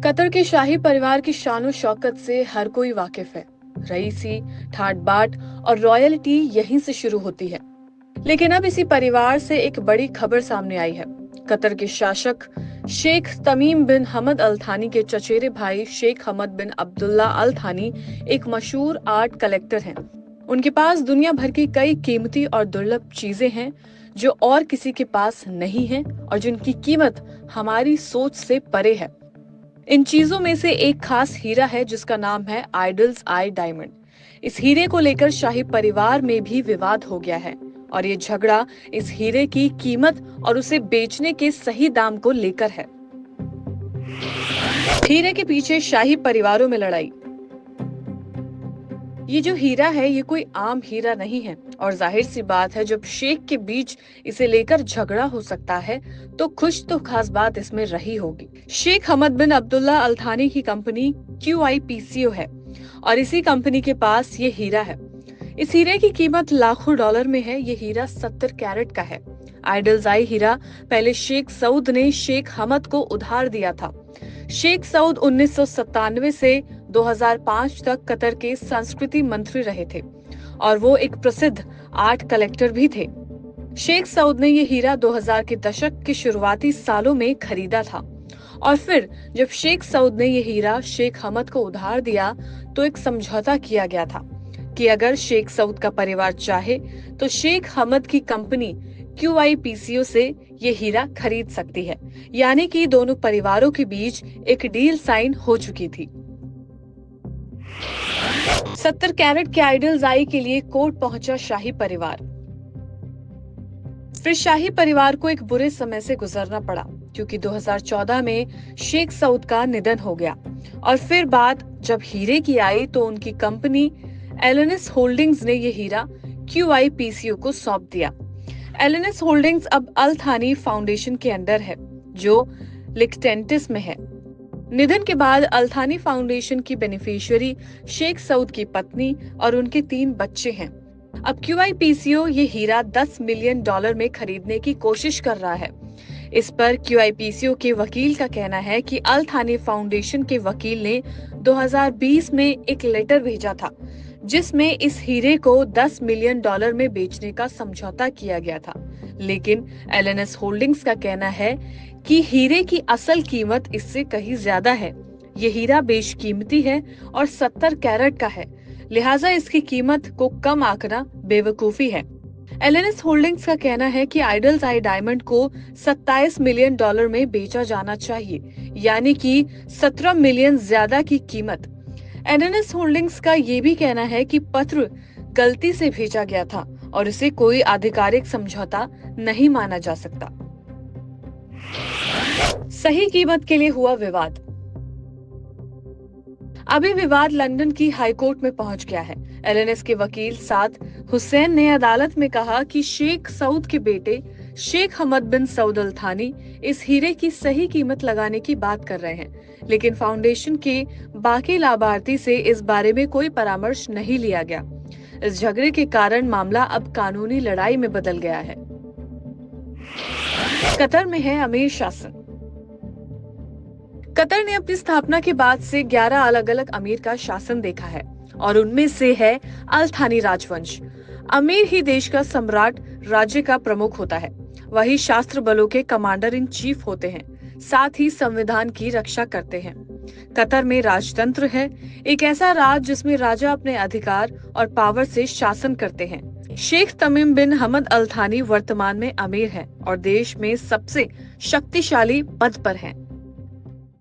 Qatar के शाही परिवार की शान शौकत से हर कोई वाकिफ है। रईसी, ठाट बाट और रॉयल्टी यहीं से शुरू होती है। लेकिन अब इसी परिवार से एक बड़ी खबर सामने आई है। कतर के शासक शेख तमीम बिन हमद अल थानी के चचेरे भाई शेख हमद बिन अब्दुल्ला अल थानी एक मशहूर आर्ट कलेक्टर हैं। उनके पास दुनिया भर की कई कीमती और दुर्लभ चीजें हैं जो और किसी के पास नहीं है और जिनकी कीमत हमारी सोच से परे है। इन चीजों में से एक खास हीरा है जिसका नाम है आइडल्स आई डायमंड। इस हीरे को लेकर शाही परिवार में भी विवाद हो गया है और ये झगड़ा इस हीरे की कीमत और उसे बेचने के सही दाम को लेकर है। हीरे के पीछे शाही परिवारों में लड़ाई। ये जो हीरा है ये कोई आम हीरा नहीं है और जाहिर सी बात है जब शेख के बीच इसे लेकर झगड़ा हो सकता है तो कुछ तो खास बात इसमें रही होगी। शेख हमद बिन अब्दुल्ला अल थानी की कंपनी QIPCO है और इसी कंपनी के पास ये हीरा है। इस हीरे की कीमत लाखों डॉलर में है। ये हीरा 70 कैरेट का है। आइडल्स आई हीरा पहले शेख सऊद ने शेख हमद को उधार दिया था। शेख सऊद 1997 से 2005 तक कतर के संस्कृति मंत्री रहे थे और वो एक प्रसिद्ध आर्ट कलेक्टर भी थे। शेख सऊद ने ये हीरा 2000 के दशक के शुरुआती सालों में खरीदा था और फिर जब शेख सऊद ने ये हीरा शेख हमद को उधार दिया तो एक समझौता किया गया था कि अगर शेख सऊद का परिवार चाहे तो शेख हमद की कंपनी QIPCO से ये हीरा खरीद सकती है। यानी कि दोनों परिवारों के बीच एक डील साइन हो चुकी थी। 70 कैरेट के आइडल्स आई के लिए कोर्ट पहुंचा शाही परिवार। फिर शाही परिवार को एक बुरे समय से गुजरना पड़ा क्योंकि 2014 में शेख सऊद का निधन हो गया और फिर बात जब हीरे की आई तो उनकी कंपनी एलएनएस होल्डिंग्स ने ये हीरा QIPCO को सौंप दिया। एलएनएस होल्डिंग्स अब अल थानी फाउंडेशन के अंडर है जो लिक्टेंटिस में है। निधन के बाद अल थानी फाउंडेशन की बेनिफिशियरी शेख सऊद की पत्नी और उनके 3 बच्चे हैं। अब QIPCO ये हीरा $10 मिलियन में खरीदने की कोशिश कर रहा है। इस पर QIPCO के वकील का कहना है कि अल थानी फाउंडेशन के वकील ने 2020 में एक लेटर भेजा था जिसमें इस हीरे को $10 मिलियन में बेचने का समझौता किया गया था। लेकिन एलएनएस होल्डिंग्स का कहना है कि हीरे की असल कीमत इससे कहीं ज्यादा है। ये हीरा बेशकीमती है और 70 कैरेट का है, लिहाजा इसकी कीमत को कम आंकना बेवकूफी है। एलएनएस होल्डिंग्स का कहना है कि आइडल्स आई डायमंड को $27 मिलियन में बेचा जाना चाहिए, यानी कि 17 मिलियन ज्यादा की कीमत। एलएनएस होल्डिंग्स का ये भी कहना है कि पत्र गलती से भेजा गया था और इसे कोई आधिकारिक समझौता नहीं माना जा सकता। सही कीमत के लिए हुआ विवाद। अभी विवाद लंदन की हाईकोर्ट में पहुंच गया है। एलएनएस के वकील साद हुसैन ने अदालत में कहा कि शेख सऊद के बेटे शेख हमद बिन सऊद अल थानी इस हीरे की सही कीमत लगाने की बात कर रहे हैं, लेकिन फाउंडेशन के बाकी लाभार्थी से इस बारे में कोई परामर्श नहीं लिया गया। इस झगड़े के कारण मामला अब कानूनी लड़ाई में बदल गया है। कतर में है अमीर शासन। कतर ने अपनी स्थापना के बाद से 11 अलग अलग अमीर का शासन देखा है और उनमें से है अल थानी राजवंश। अमीर ही देश का सम्राट, राज्य का प्रमुख होता है। वही शास्त्र बलों के कमांडर इन चीफ होते हैं, साथ ही संविधान की रक्षा करते हैं। कतर में राजतंत्र है, एक ऐसा राज जिसमें राजा अपने अधिकार और पावर से शासन करते हैं। शेख तमीम बिन हमद अल थानी वर्तमान में अमीर है और देश में सबसे शक्तिशाली पद पर हैं।